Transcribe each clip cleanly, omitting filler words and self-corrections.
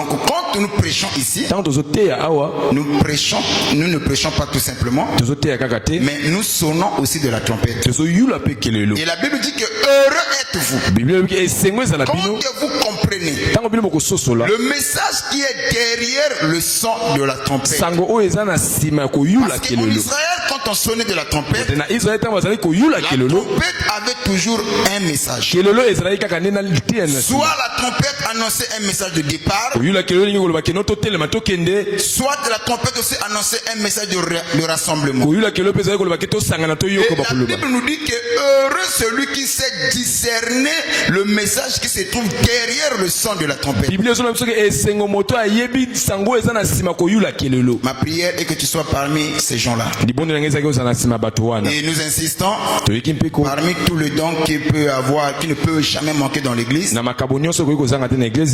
Donc quand nous prêchons ici, nous ne prêchons pas tout simplement, mais nous sonnons aussi de la trompette. Et la Bible dit que heureux êtes-vous quand vous comprenez le message qui est derrière le son de la trompette. Parce qu'en Israël, quand on sonnait de la trompette, la trompette avait toujours un message. Soit la trompette annonçait un message de départ, soit la trompette aussi annonçait un message de rassemblement. Et la Bible nous dit que heureux celui qui sait discerner le message qui se trouve derrière le son de la trompette. Ma prière est que tu sois parmi ces gens-là. Et nous insistons, parmi tous les dons qui ne peut jamais manquer dans l'église,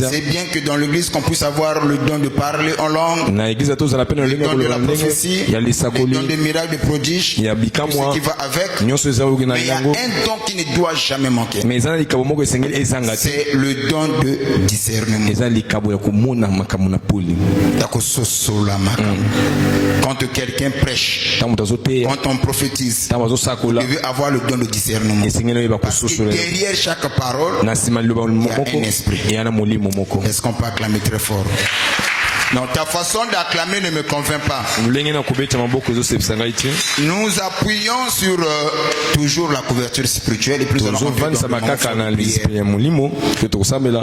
c'est bien que dans l'église qu'on puisse avoir le don de parler en langue, le don de la prophétie, le don des miracles, des prodiges, tout ce qui va avec. Mais il y a un don qui ne doit jamais manquer. C'est le don de discernement. Quand quelqu'un prêche, quand on prophétise, il veut avoir le don de discernement. Parce que derrière chaque parole, il y a un esprit. Est-ce qu'on peut acclamer très fort? Non, ta façon d'acclamer ne me convainc pas. Nous appuyons sur toujours la couverture spirituelle et plus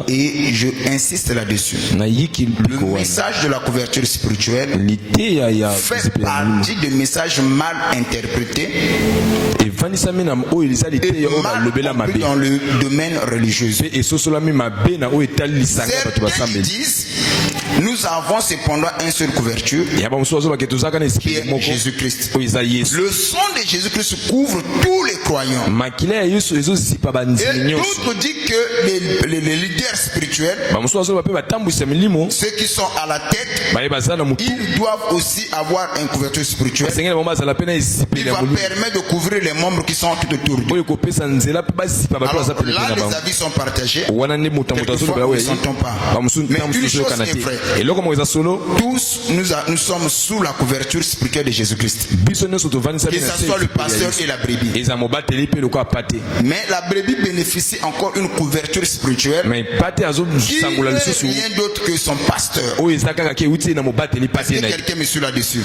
et je insiste là-dessus. Le message de la couverture spirituelle fait partie de messages mal interprétés et mal compris dans le domaine religieux. Certains disent nous avons cependant une seule couverture qui est Jésus-Christ. Le sang de Jésus-Christ couvre tous les croyants. Et d'autres disent que les leaders spirituels, ceux qui sont à la tête, ils doivent aussi avoir une couverture spirituelle qui va permettre de couvrir les membres qui sont tout autour d'eux. Alors là, les avis sont partagés. Quelquefois, nous ne sentons pas. Mais une chose est vraie. Tous nous sommes sous la couverture spirituelle de Jésus-Christ. Que ce soit le pasteur et la brebis. Mais la brebis bénéficie encore une couverture spirituelle qui n'est rien d'autre que son pasteur. Est-ce que quelqu'un me suit là-dessus?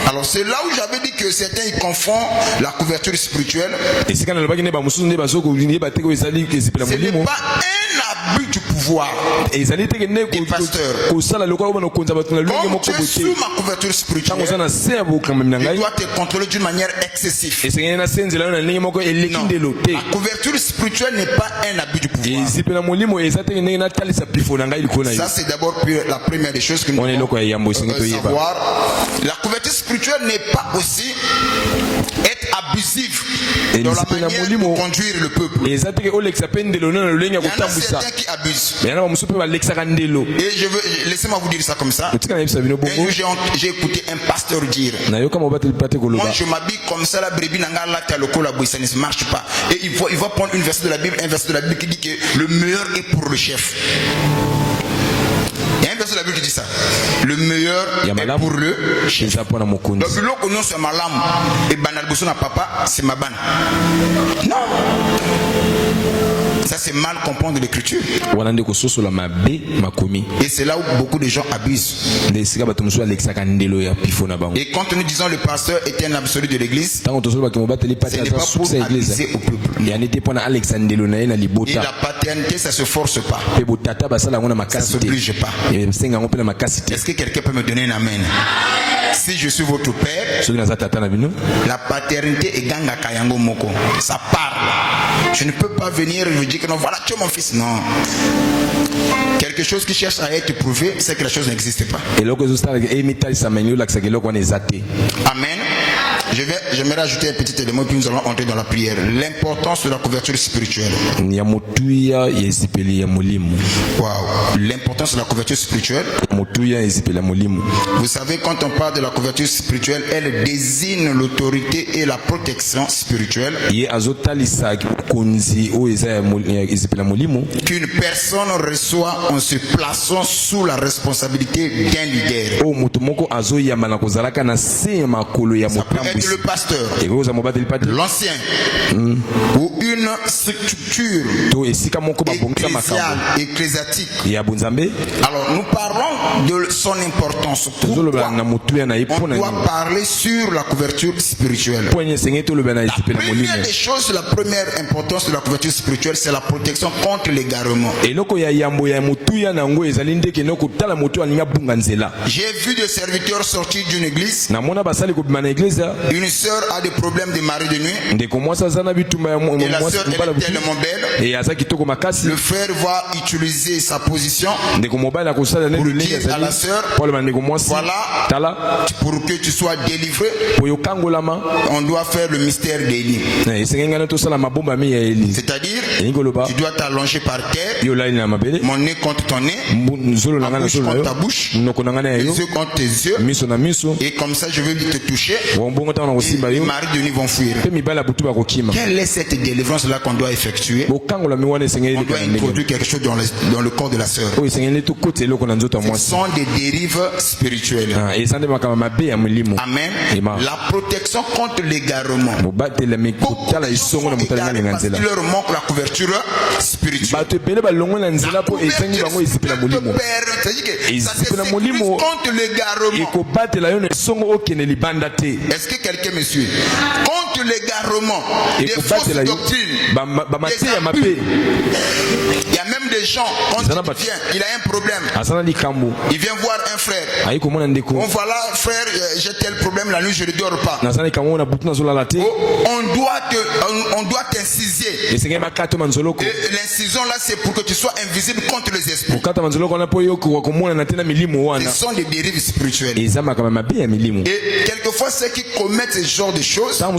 Alors c'est là où j'avais dit que certains ils confondent la couverture spirituelle. Ce n'est pas un abus du pouvoir des pasteurs. Comme tu es sous ma couverture spirituelle, il doit te contrôler d'une manière excessive. Non, la couverture spirituelle n'est pas un abus du pouvoir. Ça c'est d'abord la première des choses que nous devons savoir. La couverture spirituelle n'est pas aussi être abusive dans la manière de conduire le peuple. Il y en a certains qui abusent. Et laissez-moi vous dire ça comme ça. J'ai écouté un pasteur dire, moi je m'habille comme ça, la brebis n'a pas la ça ne marche pas. Et il va prendre un verset de la Bible qui dit que le meilleur est pour le chef. Il y a un verset de la Bible qui dit ça. Le meilleur est pour le chef. Donc l'eau non c'est ma lame et banal na papa c'est ma banne. Non. Ça c'est mal comprendre l'écriture. Et c'est là où beaucoup de gens abusent. Et quand nous disons le pasteur était un absolu de l'église, ce n'est pas pour abuser au peuple. Et la paternité ça se force pas. Ça se oblige pas. Est-ce que quelqu'un peut me donner un amen? Si je suis votre père, la paternité est ganga kayango moko. Ça parle. Je ne peux pas venir et vous dire que non, voilà, tu es mon fils. Non. Quelque chose qui cherche à être prouvé, c'est que la chose n'existe pas. Amen. J'aimerais ajouter un petit élément puis nous allons entrer dans la prière. L'importance de la couverture spirituelle. Wow. L'importance de la couverture spirituelle. Vous savez, quand on parle de la couverture spirituelle, elle désigne l'autorité et la protection spirituelle qu'une personne reçoit en se plaçant sous la responsabilité d'un leader. Ça peut être le pasteur, l'ancien, ou une structure ecclésiastique. Alors nous parlons de son importance. Pourquoi on doit parler sur la couverture spirituelle? La première des choses, la première importance de la couverture spirituelle, c'est la protection contre l'égarement. J'ai vu des serviteurs sortir d'une église. Une sœur a des problèmes de mari de nuit. Et la sœur est tellement belle. Le frère va utiliser sa position pour dire à la sœur, voilà, pour que tu sois délivré, on doit faire le mystère d'Élie. C'est-à-dire, tu dois t'allonger par terre, mon nez contre ton nez, ma bouche contre ta bouche, les yeux contre tes yeux, et comme ça je vais te toucher, et les maris de nuit vont fuir. Quelle est cette délivrance-là qu'on doit effectuer? On doit introduire quelque chose dans le corps de la sœur. Ce sont des dérives spirituelles. Amen. La protection contre l'égarement. Beaucoup de gens sont égarés parce qu'il leur manque la couverture spirituelle. La couverture peut perdre. C'est-à-dire que ça s'effectue contre l'égarement. Est-ce que quelqu'un me suit? Contre l'égarement, des fausses doctrines, des abus. Il y a même des gens, quand il vient, il a un problème. Il vient voir un frère. Bon voilà, frère, j'ai tel problème, la nuit je ne dors pas. On doit t'inciser. L'incision là, c'est pour que tu sois invisible contre les esprits. Ce sont des dérives spirituelles. Et quelquefois, ceux qui commettent ce genre de choses, ils ne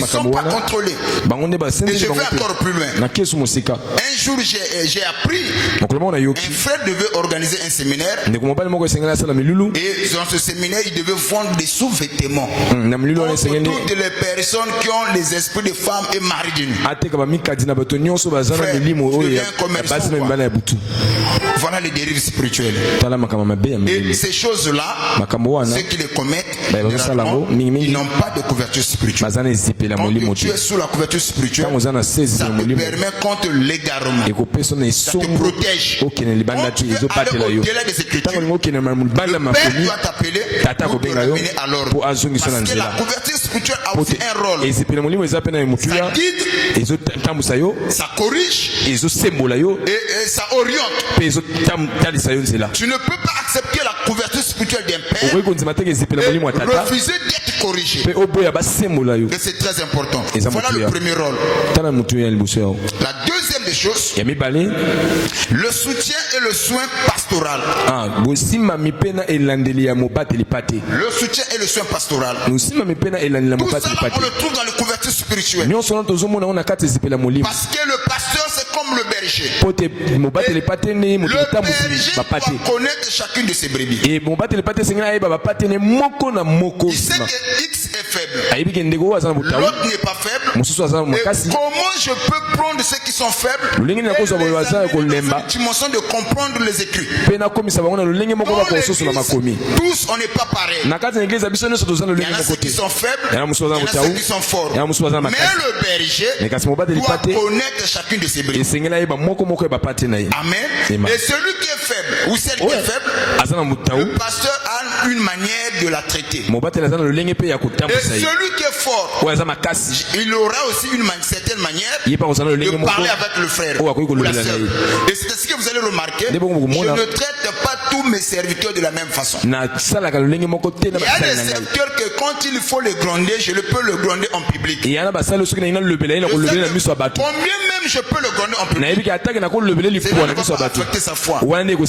sont pas contrôlés. Et je vais encore plus loin. Un jour, j'ai appris, un frère devait organiser un séminaire. Et dans ce séminaire, il devait vendre des sous-vêtements pour toutes les personnes qui ont les esprits de femmes et maris de nuit. Frère, devient commerçant. Voilà les dérives spirituelles. Et ces choses-là, ceux qui les commettent, ils n'ont pas de couverture spirituelle. Quand tu es sous la couverture spirituelle, ça te permet contre l'égarement. Ça te protège. Quand tu veux aller au-delà de ces critères, le Père doit t'appeler pour te ramener à l'ordre. Parce que la couverture spirituelle a aussi un rôle. Ça guide, ça corrige et ça oriente. Tu ne peux pas accepter la couverture spirituelle d'un père et refuser d'être corrigé. Et c'est très important. Voilà le premier rôle. La deuxième des choses, le soutien et le soin pastoral. Le soutien et le soin pastoral. Tout ça, on le trouve dans les couvertures spirituelles. Parce que le pasteur, c'est comme le berger. Le berger doit connaître chacune de ses brebis. Il sait que X est faible, l'autre n'est pas faible. Et comment je peux prendre ceux qui sont faibles et les amener dans une dimension de comprendre les écrits? Tous, on n'est pas pareil. Il y en a ceux qui sont faibles, il y en a ceux qui sont forts. Mais le berger doit connaître chacune de ses brebis. Amen. Et celui qui est faible ou celle qui est faible, le pasteur a une manière de la traiter. Et celui qui est fort, il aura aussi une certaine manière de parler avec le frère ou la sœur. Et c'est ce que vous allez remarquer. Je ne traite pas tous mes serviteurs de la même façon. Il y a des serviteurs que quand il faut les gronder, je peux le gronder en public. Combien même je peux le gronder en public? C'est là qu'on va affecter sa foi. Mais il y en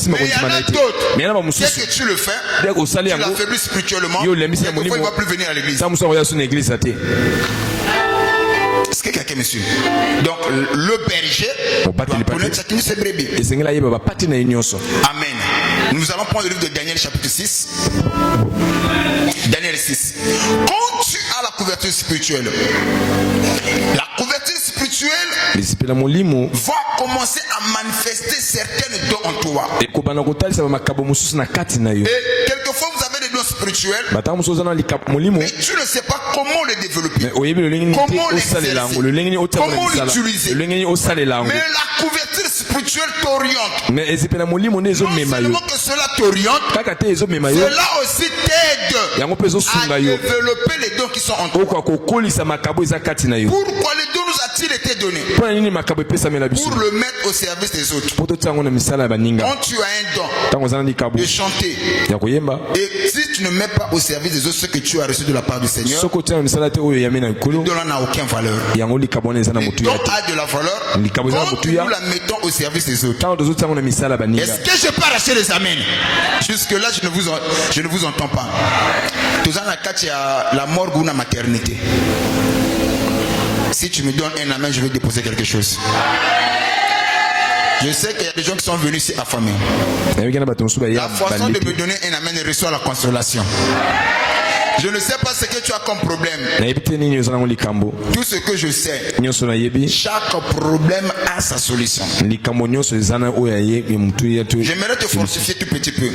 a d'autres. Dès que tu le fais, tu l'affaiblis spirituellement. Quelquefois, il ne va plus venir à l'église. Est-ce que quelqu'un me suit? Donc, le berger doit connaître chacune de ses brebis. Amen. Nous allons prendre le livre de Daniel chapitre 6. Daniel 6. Quand tu as la couverture spirituelle, la couverture spirituelle va commencer à manifester certaines dons en toi. Et quelquefois vous avez des dons spirituels, mais tu ne sais pas comment les développer, comment l'exercer, comment l'utiliser. Mais la couverture spirituelle t'oriente. Non seulement que cela t'oriente, cela aussi t'aide à développer les dons qui sont en toi. Pourquoi les dons nous a-t-il été donnés? Pour le mettre au service des autres. Quand tu as un don de chanter, et si tu ne mets pas au service des autres ce que tu as reçu de la part du Seigneur, le don n'a aucune valeur. Le don a de la valeur quand nous la mettons au service des autres. Est-ce que je peux arracher les amens? Jusque là je ne vous entends pas. Tout ça, il y a la morgue ou la maternité. Si tu me donnes un amen, je vais déposer quelque chose. Je sais qu'il y a des gens qui sont venus ici affamés. La façon de me donner un amen reçoit la consolation. Je ne sais pas ce que tu as comme problème. Tout ce que je sais, chaque problème a sa solution. J'aimerais te fortifier tout petit peu.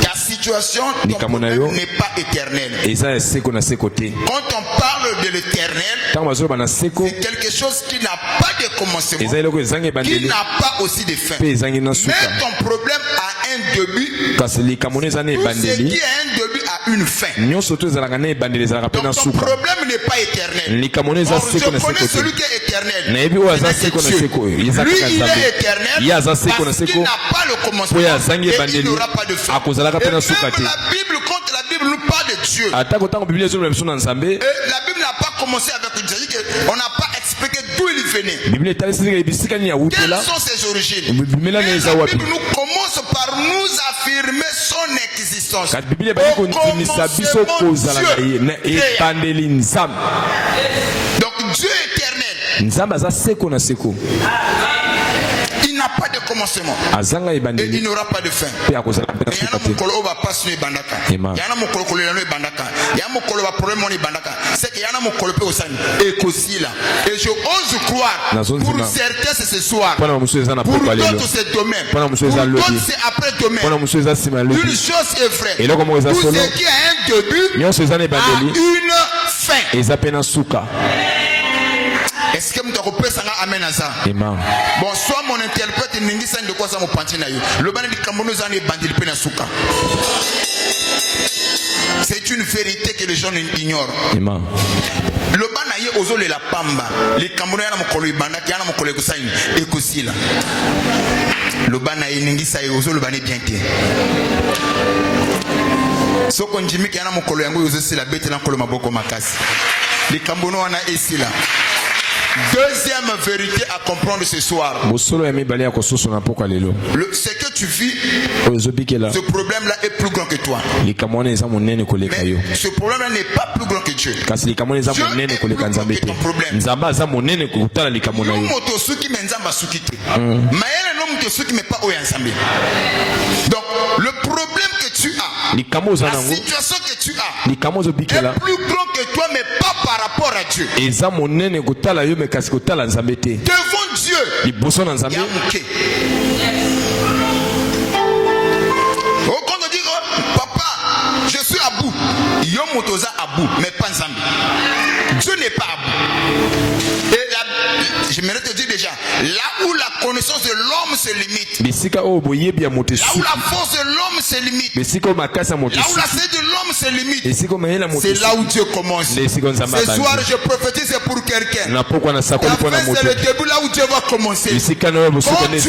Ta situation, ton problème n'est pas éternel. Quand on parle de l'éternel, c'est quelque chose qui n'a pas de commencement, qui n'a pas aussi de fin. Mais ton problème a un début. Tout ce qui a un début a une fin. Donc ton problème n'est pas éternel. Je connais celui qui est éternel. Lui, il est éternel parce qu'il n'a pas le commencement et il n'aura pas de fin. Et même la Bible, quand la Bible nous parle de Dieu, la Bible n'a pas commencé avec Dieu. On n'a pas expliqué d'où il venait. Quelles sont ses origines? Mais la Bible nous commence par nous affirmer son existence. Donc Dieu éternel, il n'a pas de commencement et il n'aura pas de fin. C'est qu'il y en a mon colopé au sein et je ose croire pour certains c'est ce soir, pour d'autres c'est demain, pour d'autres c'est après demain. Une chose est vraie, tout ce qui a un début a une fin. Est-ce que vous pouvez dire amen à ça? Bon, soit mon interprète n'indique de quoi ça me pantie na yo. Le ban de Cameroun est bandit pe na souka. C'est une vérité que les gens ignorent. Le ban aye ozole la pamba. Les Camerounais na mokolo ibanda ki na mokolo ekusaini ekosila. Le ban aye ningisa ye ozole ban bien te. Soko njimi ki na mokolo yango yozosila bete na mokolo maboko makasi. Les Camerounais wana esila. Deuxième vérité à comprendre ce soir. Ce que tu vis, ce problème-là est plus grand que toi. Mais ce problème-là n'est pas plus grand que Dieu. Dieu est plus grand que ton problème. Donc, le problème que tu as, la situation que tu as, est plus grand que toi, mais pas par rapport à Dieu. Devant Dieu, il y a manqué. Quand on dit papa, je suis à bout, Yomotoza à bout, mais pas Nzambi. Dieu n'est pas à bout. Et j'aimerais te dire déjà, là où la connaissance de l'homme se limite, là où la force de l'homme se limite, là où la sainte de l'homme se limite, c'est là où Dieu commence. Ce soir, je prophétise pour quelqu'un. C'est le début là où Dieu va commencer. Quand tu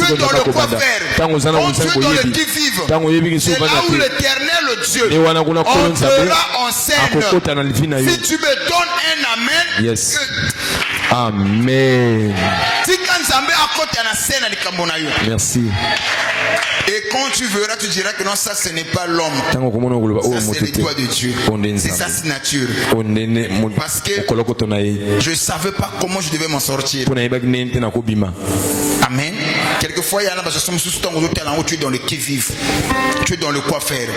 es dans le quoi faire, quand tu es dans le qui vivre, c'est là où l'éternel Dieu entrera en scène. Si tu me donnes un amen, yes. Amen. Merci. Et quand tu verras, tu diras que non, ça ce n'est pas l'homme. Ça c'est le doigt de Dieu. C'est sa signature. Parce que je ne savais pas comment je devais m'en sortir. Amen. Quelques quelquefois il y en a parce que tu es dans le qui-vive, tu es dans le quoi faire.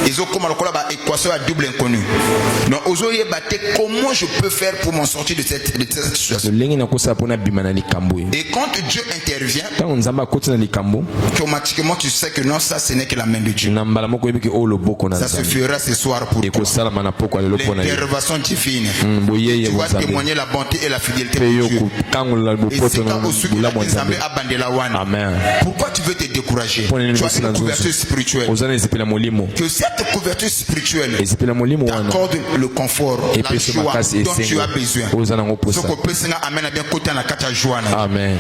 Ils ont comme une équation à double inconnue. Donc comment je peux faire pour m'en sortir de cette situation? Et quand Dieu intervient, automatiquement tu sais que non, ça ce n'est que la main de Dieu. Ça se fera ce soir pour toi. L'intervention divine. Tu vas témoigner la bonté et la fidélité de Dieu. Et c'est quand pourquoi tu veux te décourager? Tu as une couverture spirituelle. Que cette couverture spirituelle t'accorde le confort, la joie dont tu as besoin. Amen.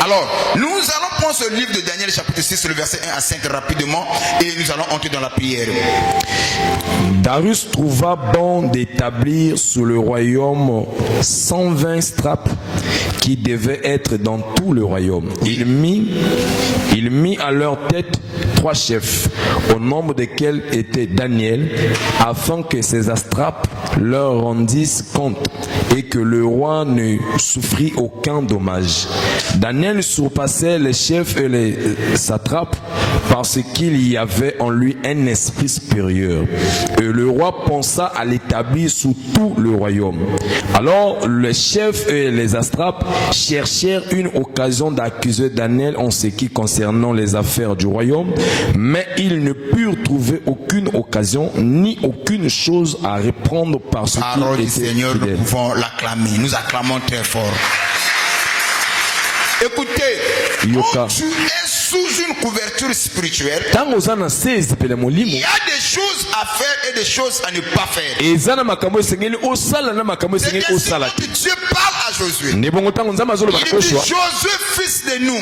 Alors, nous allons prendre ce livre de Daniel chapitre 6, le verset 1 à 5 rapidement et nous allons entrer dans la prière. Darius trouva bon d'établir sur le royaume 120 strapes qui devaient être dans tout le royaume. Il mit à leur tête 3 chefs, au nombre desquels était Daniel, afin que ces astrapes leur rendissent compte et que le roi ne souffrit aucun dommage. Daniel surpassait les chefs et les satrapes parce qu'il y avait en lui un esprit supérieur. Et le roi pensa à l'établir sous tout le royaume. Alors les chefs et les satrapes cherchèrent une occasion d'accuser Daniel en ce qui concernant les affaires du royaume, mais ils ne purent trouver aucune occasion ni aucune chose à reprendre parce qu'il était Seigneur, fidèle. nous pouvons l'acclamer. Nous acclamons très fort. Écoutez, quand tu es sous une couverture spirituelle, il y a des choses à faire et des choses à ne pas faire. C'est-à-dire que Dieu parle à Josué. Il dit, Josué, fils de nous,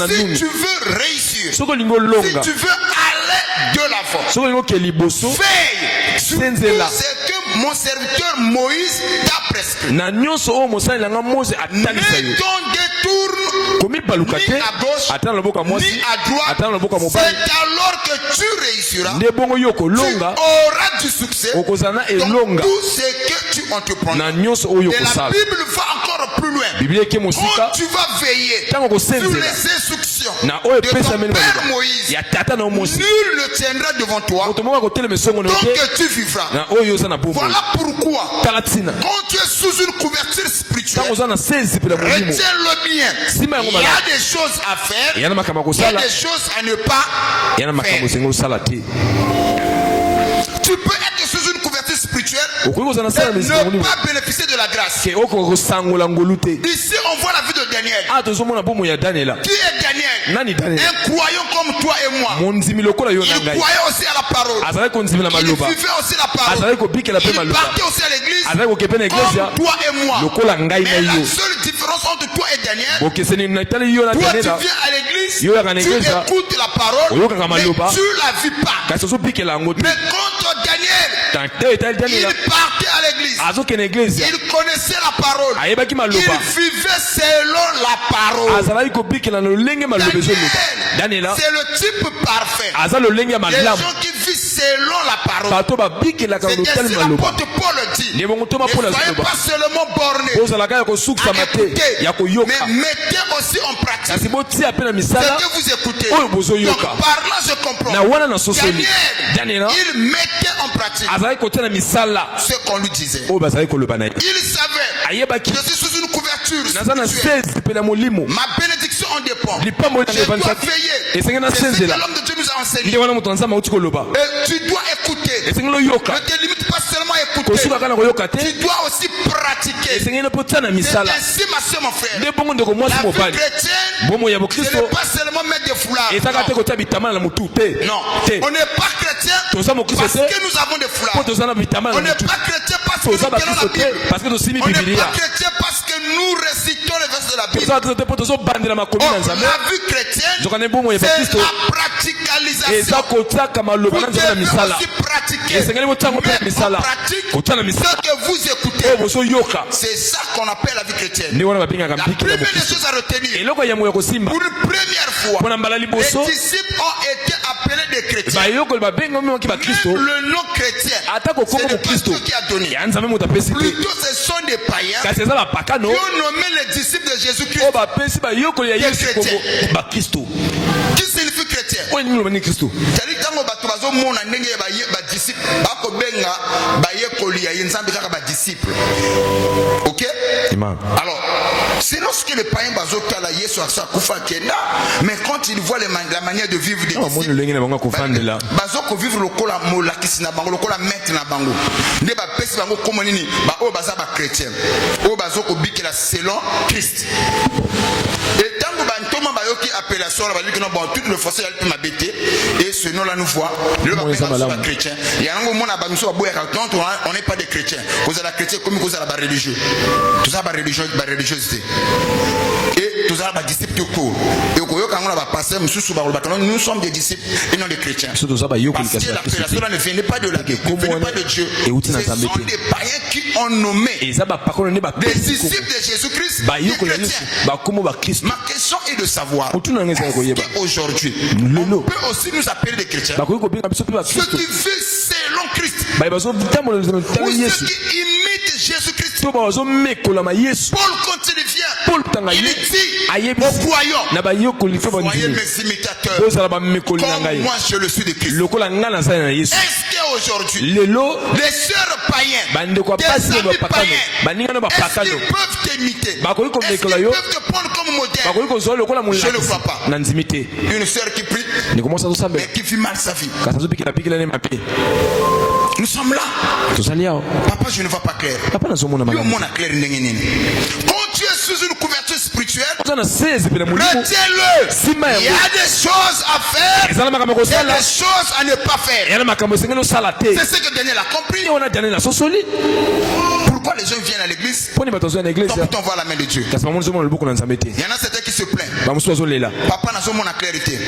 si tu veux réussir, si tu veux aller de l'avant, veille sur tout ce que mon serviteur Moïse t'a prescrit. Ne t'en détourne ni à gauche ni à droite. C'est alors que tu réussiras. Tu auras du succès dans tout ce que tu entreprends. Et la Bible va encore plus loin. Quand tu vas veiller sur les instructions de ton père Moïse, nul ne tiendra devant toi tant que tu vivras. Voilà pourquoi quand tu es sous une couverture spirituelle, retiens-le bien. Il y a des choses à faire, il y a des choses à ne pas faire. Tu peux être sous une couverture spirituelle et ne pas bénéficier de la grâce. Ici, on voit la vie de Daniel. Qui est Daniel? Un croyant comme toi et moi. Il croyait aussi à la parole. Il vivait aussi la parole. Il partait aussi à l'église comme toi et moi. Mais la seule différence entre toi et Daniel, toi tu viens à l'église, tu écoutes la parole, mais tu la vis pas. Mais quand Daniel, il partait à l'église, il connaissait la parole, il vivait selon la parole. Daniel, c'est le type parfait. Les gens qui vivent selon la parole. C'est l'apôtre Paul dit. Ne soyez pas seulement bornés à écouter, mais mettez aussi en pratique ce que vous écoutez. Donc par là je comprends. Daniel, il mettait en pratique ce qu'on lui disait. Il savait, je suis sous une couverture spirituelle. Ma bénédiction en dépend. Je dois veiller. C'est ce que l'homme de Dieu nous a enseigné. Et tu dois écouter. Ne te limite pas seulement à écouter. Tu dois aussi pratiquer. C'est ainsi, ma soeur, mon frère. La vie chrétienne, ce n'est pas seulement mettre des foulards. Non. On n'est pas chrétien parce que nous avons des foulards. On n'est pas chrétien parce que nous prenons la Bible. On n'est pas chrétien parce que nous récitons les versets de la Bible. La vie chrétienne, c'est la praticalité réalisation. Vous devez aussi pratiquer. Mettre en pratique ce que vous écoutez. C'est ça qu'on appelle la vie chrétienne. La première des choses à retenir. Pour une première fois, les disciples ont été appelés des chrétiens. Le nom chrétien, c'est le Christ qui a donné. Plutôt, ce sont des païens qui ont nommé les disciples de Jésus-Christ des chrétiens. Qui signifie chrétien? C'est-à-dire disciple. Ok? Alors, c'est lorsque les païens mais quand ils voient la manière de vivre des disciples, bazoko vivre lokola molakisi na bango lokola maître na bango nde ba pesi bango comme nini ba o baza ba chrétien o bazoko bikela selon Christ. Et tant que bantoma bayoki appellation la baliki non bon tout le français elle peut m'abêter et ce nom là nous voit le ba chrétien yango mona ba miso ba boya quand on n'est pas des chrétiens vous êtes chrétien comme vous êtes ba religieux tout ça ba religiosité et tout ça ba disciples tout court et koyoka ngona ba passer mususu ba nous sommes des disciples et non des chrétiens. Parce que l'appellation ne venait pas de la Dieu, ne venait pas de Dieu. Ce sont des païens qui ont nommé des disciples de Jésus-Christ des chrétiens. Ma question est de savoir qu'aujourd'hui on peut aussi nous appeler des chrétiens. Ceux qui vivent selon Christ ou ceux qui imitent Jésus-Christ. Paul quand il vient, il dit aux croyants, soyez mes imitateurs comme moi je le suis de Christ. Est-ce qu'aujourd'hui les sœurs païens, des amis païens, est-ce qu'ils peuvent t'imiter? Est-ce qu'ils peuvent te prendre comme modèle? Je ne le vois pas. Une sœur qui prie mais qui vit mal sa vie. Nous sommes là. Papa, je ne vois pas clair. Quand tu es sous une couverture spirituelle, retiens-le. Il y a des choses à faire et des choses à ne pas faire. C'est ce que Daniel a compris. Pourquoi les gens viennent à l'église? Quand on voit la main de Dieu. Il y en a certains qui se plaignent. Papa n'a pas la clarité.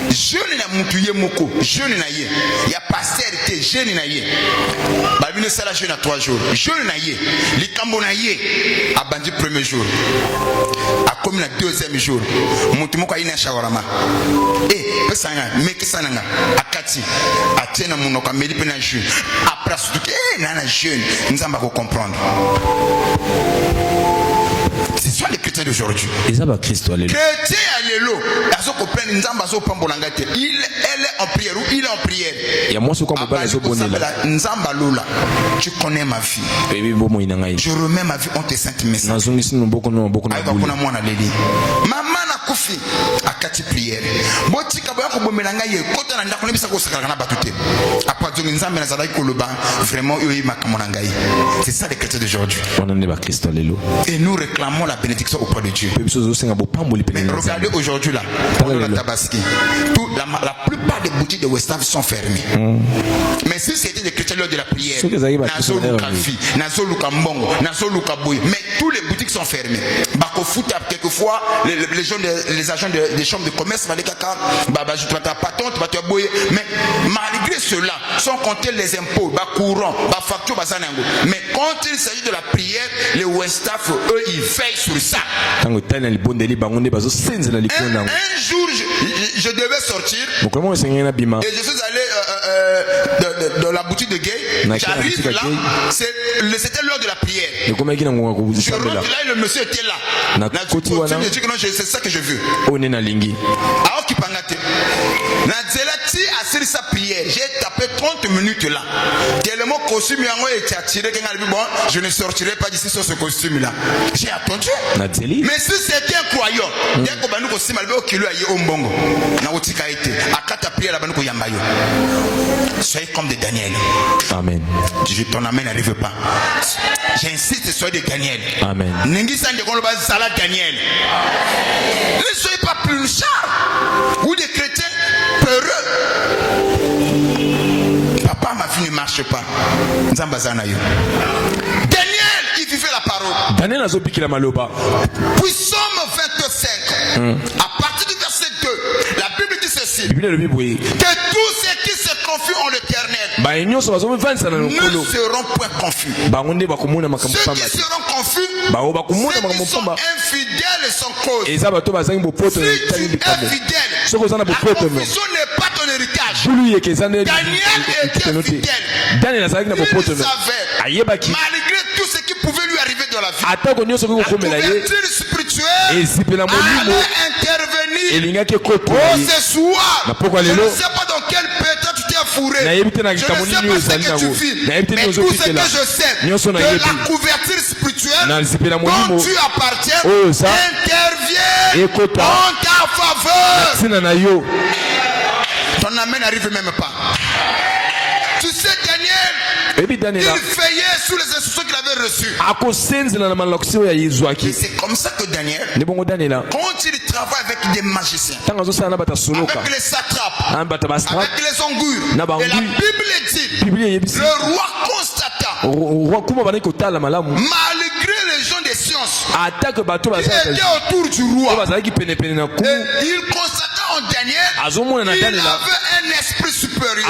Jeune na mutuye moko, jeune na ye. Il y a pastorité, jeune na ye. Babine sala jeune à 3 jours. Jeune na ye. Likambo na ye. A bandi premier jour. A comme na deuxième jour. Mutu moko ina shawarama. Pesanga, meki sananga. Akati. Atena munoka meli pena jeune. Après surtout nana jeune, nous allons comprendre. Ce sont les chrétiens d'aujourd'hui. Chrétiens, alléluia. Il est en prière ou il est en prière. Tu connais ma vie. Je remets ma vie en tes saintes messages. Maman na kufi akati prière. Botika boya ko bomelanga ye kota na ndako nebisa ko sakala na batute. Après Dieu nzambe na zala koloba vraiment yo makamona ngai. C'est ça les chrétiens d'aujourd'hui. Et nous réclamons la bénédiction auprès de Dieu. Mais regardez aujourd'hui là, la Tabaski, la plupart des boutiques de West Afrique sont fermées. Mais si c'était des chrétiens lors de la prière, Nazo Lukafi, Nazo Lukambongo, Nazo Lukaboui, mais tous les boutiques sont fermées. Bako Fouta, quelquefois, les agents des chambres de commerce, mais malgré cela, sans compter les impôts, courant, facture, mais quand il s'agit de la prière, les West Afrique, eux, ils veillent sur ça. Un jour, je devais sortir et je suis allé dans la boutique de Gay. J'arrive là, c'était l'heure de la prière. Je rentre là et le monsieur était là. Je dis que non, c'est ça que je veux. Alors qu'il pangate. À sa prière, j'ai tapé 30 minutes là. Tellement costume était attiré je ne sortirai pas d'ici sur ce costume là. J'ai attendu. Mais si c'était un croyant, dès que nous costume au kilo aïe au mbongo, na otika été. Akata prière là-bas nous yambayo. Soyez comme de Daniel. Amen. Ton amen n'arrive pas. J'insiste, soyez de Daniel. Amen. N'engissez de kolba sala Daniel. Ne soyez pas plus chars ou des chrétiens peureux. Papa, ma vie ne marche pas. Daniel, il vivait la parole. Daniel a zopiqué la maloba. Puis Somme 25. À partir du verset 2, la Bible dit ceci. ceci. Que tous ceux qui se confient en l'éternel ne seront point confus. Ceux qui seront confus sont infidèles sans cause. Si tu es fidèle, la confusion n'est pas ton héritage. Daniel était fidèle. Il savait, malgré tout ce qui pouvait lui arriver dans la vie, la couverture spirituelle allait intervenir. Oh, ce soir, je ne sais pas dans quel pétrin tu t'es fourré. Je ne sais pas ce que tu vis. Mais tout ce que je sais, que la couverture spirituelle dont tu appartiens intervient en ta faveur. Ton amen n'arrive même pas. Tu sais, Daniel, il veillait sous les instructions qu'il avait reçues. Et c'est comme ça que Daniel, quand il travaille avec des magiciens, avec les satrapes, avec les augures, et la Bible dit, le roi constata, malgré les gens des sciences qui étaient autour du roi, et il constata en Daniel, il avait un esprit supérieur.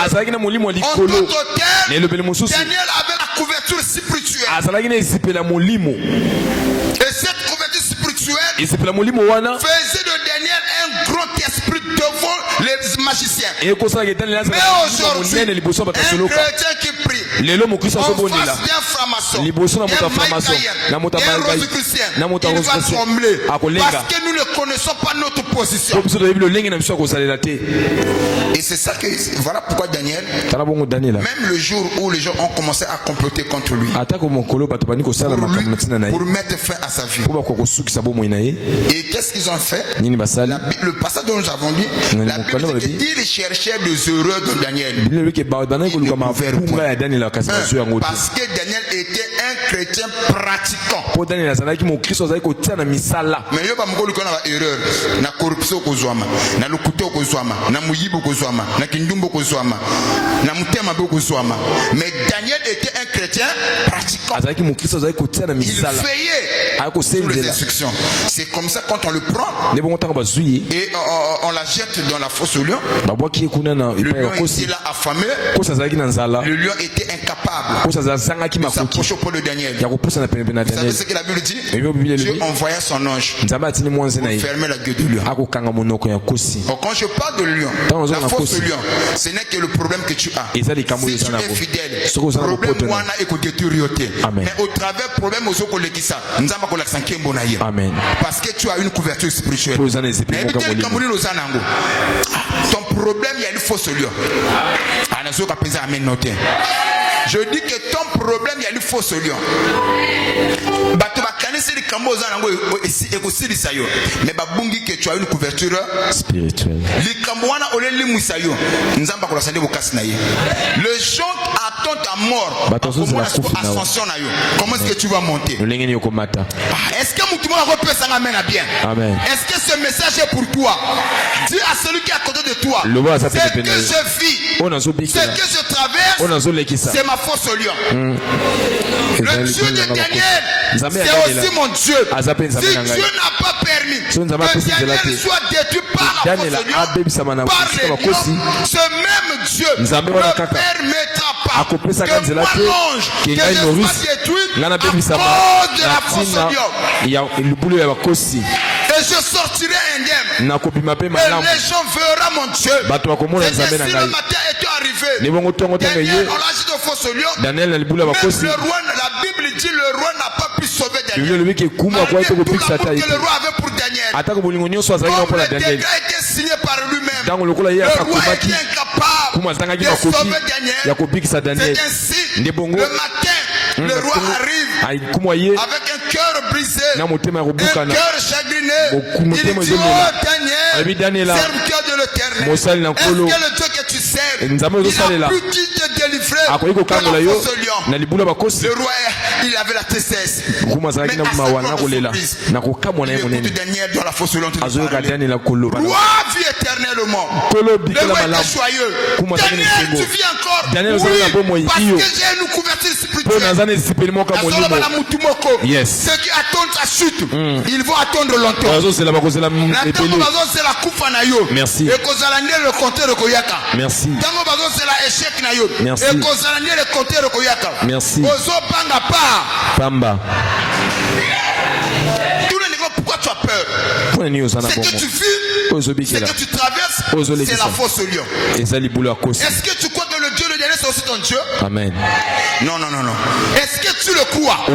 En d'autres termes, Daniel avait la couverture spirituelle. Et cette couverture spirituelle faisait de Daniel un grand esprit devant les magiciens. Mais aujourd'hui, un chrétien qui prie en face d'un franc-maçon, d'un rosicrucien, il va trembler parce que nous ne connaissons pas notre position. Et c'est ça que, voilà pourquoi Daniel, même le jour où les gens ont commencé à comploter contre lui, pour mettre fin à sa vie, et qu'est-ce qu'ils ont fait? Le passage dont nous avons lu, la Bible dit qu'ils cherchaient des erreurs de Daniel. Parce que Daniel était un chrétien pratiquant. Mais il y a pas erreur. Na corruption kozwama, na lukuto kozwama, na muyibu kozwama, na kindumbo kozwama, na mutema bo kozwama. Mais Daniel était un chrétien pratiquant. Il veillait sur les instructions. C'est comme ça quand on le prend et on la jette dans la fosse au lion. Le lion était là affamé. Le lion était incapable de s'approcher au pot de Daniel. Vous savez ce que la Bible dit? Dieu envoya son ange pour fermer la gueule du lion. Or, quand je parle de lion, la fosse au lion, ce n'est que le problème que tu as. Si tu es fidèle, le problème est que tu mais au travers du problème, parce que tu as une couverture spirituelle. Ton problème, il y a une fosse au lion. Je dis que ton problème, il y a une fosse au lion. Mais que tu as une couverture spirituelle. Le gens attendent ta mort. Comment est-ce que tu vas monter? Est-ce que bien? Est-ce que ce message est pour toi? Dis à celui qui est à côté de toi, ce que je vis, ce que je traverse, c'est ma force au lion. Le Dieu de Daniel, c'est aussi mon Dieu. Si Dieu n'a pas permis que Daniel soit détruit par la force au lion, par les lions, ce même Dieu ne permettra pas que mon ange que je sois détruit à cause de la force au lion. Et je sortirai indemne. Et les gens verront mon Dieu. C'est ainsi le matin est arrivé. Daniel, on l'a dit de force au lion. Même le roi, la Bible dit le roi n'a pas pu sauver Daniel. Malgré tout l'amour que le roi avait pour Daniel. Comme le décret était signé par lui-même, le roi était incapable de sauver Daniel. C'est ainsi, le matin, le roi arrive avec un cœur brisé, un cœur chagriné. Il dit, oh Daniel, serviteur de l'Éternel, est-ce que le Dieu que tu sers, il a pu te délivrer de la fosse au lion? Le roi, il avait la tristesse. Mais à sa grande surprise, il écoute Daniel dans la fosse au lion. Roi vit éternellement. Le roi était joyeux. Daniel, tu vis encore? Oui, parce que j'ai une couverture spirituelle. Yes. Ceux qui attendent ta chute, ils vont attendre longtemps. Merci. Merci. Merci. Merci. Pamba. Pourquoi tu as peur? Ce que tu vis, ce que tu traverses, c'est la fosse au lion. Est-ce que tu crois que le Dieu le dernier c'est aussi ton Dieu? Amen. Non. Est-ce que tu le crois?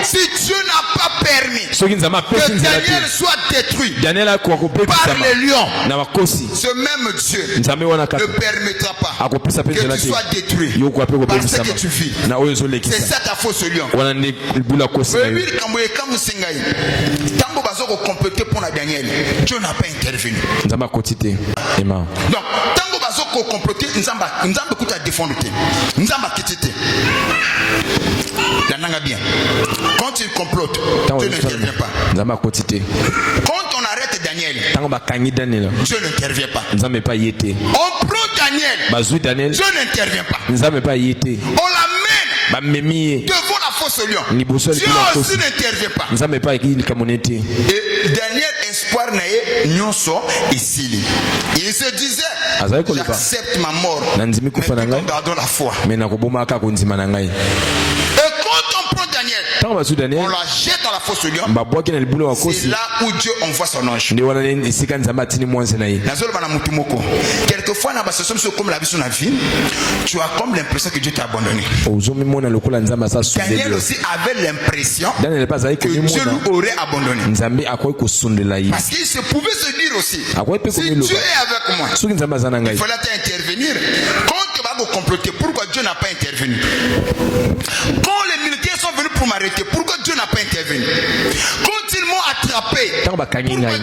Si Dieu n'a pas permis que Daniel soit détruit par les lions, ce même Dieu ne permettra pas que tu sois détruit par ce que tu vis. C'est ça ta fosse au lion. Tango bazoko compléter pour la Daniel, Dieu n'a pas intervenu. Donc, tango bazoko compléter, nzamba kuta défendre te. Nzamba kitite. Lananga bien. Quand il complote, Dieu n'intervient pas. Quand on arrête Daniel, Dieu n'intervient pas. On prend Daniel, Dieu n'intervient pas. On l'amène devant la fosse au lion. Dieu aussi n'intervient pas. Et Daniel espoir nae nyonso isili. Il se disait, j'accepte ma mort, mais gardons la foi. Et quand on prend Daniel, on la jette dans la fosse au lion. C'est là où Dieu envoie son ange. Quelquefois, comme la vie sur la vie, tu as comme l'impression que Dieu t'a abandonné. Daniel aussi avait l'impression que Dieu lui aurait abandonné. Parce qu'il se pouvait se dire aussi, si Dieu est avec moi, il fallait intervenir. Quand tu vas comploter, pourquoi Dieu n'a pas intervenu? Quand les militaires sont venus pour m'arrêter, pourquoi Dieu n'a pas intervenu? Quand ils m'ont attrapé, pourquoi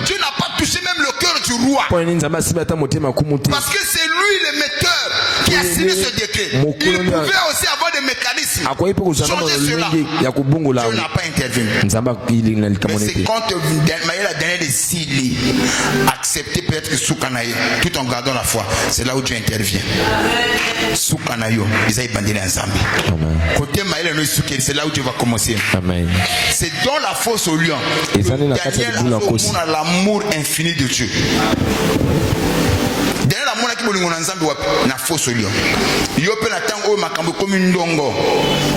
Dieu n'a pas touché même le cœur du roi? Parce que c'est lui le metteur qui a signé ce décret. Il pouvait aussi avoir des mécanismes. Changer cela. Dieu n'a pas intervenu. Mais c'est quand la dernière des Sili accepter peut-être que Soukanaï, tout en gardant la foi, c'est là où Dieu intervient. Soukanaïo, ils ont bandé les Zambie. Côté Maïla no Soukeli, c'est là où Dieu va commencer. C'est dans la fosse au lion que Daniel a l'amour infini de Dieu. Daniel a mon qui bolingo na Nzambe wapi na fosse au lion. Yo pe na tango makambo komi ndongo.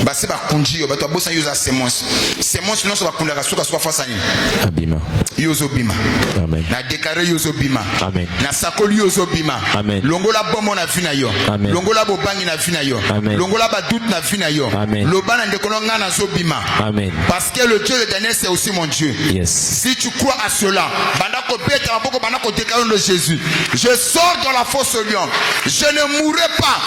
Base ba kunji yo bato abosa yuza semence. Semence non so ba kundaka suka so fa sani. Abima. Yozo bima. Amen. Na déclarer yozo bima. Amen. Na sakoli yozo bima. Amen. Longola bomo na vina yo. Amen. Longola bobangi na vina yo. Amen. Longola ba doute na vina yo. Amen. Lobana ndekono nga na zo bima. Amen. Parce que le Dieu de Daniel c'est aussi mon Dieu. Yes. Si tu crois à cela, banda ko beta maboko banda ko déclarer le Jésus. Je sors dans la fosse au lion. Je ne mourrai pas.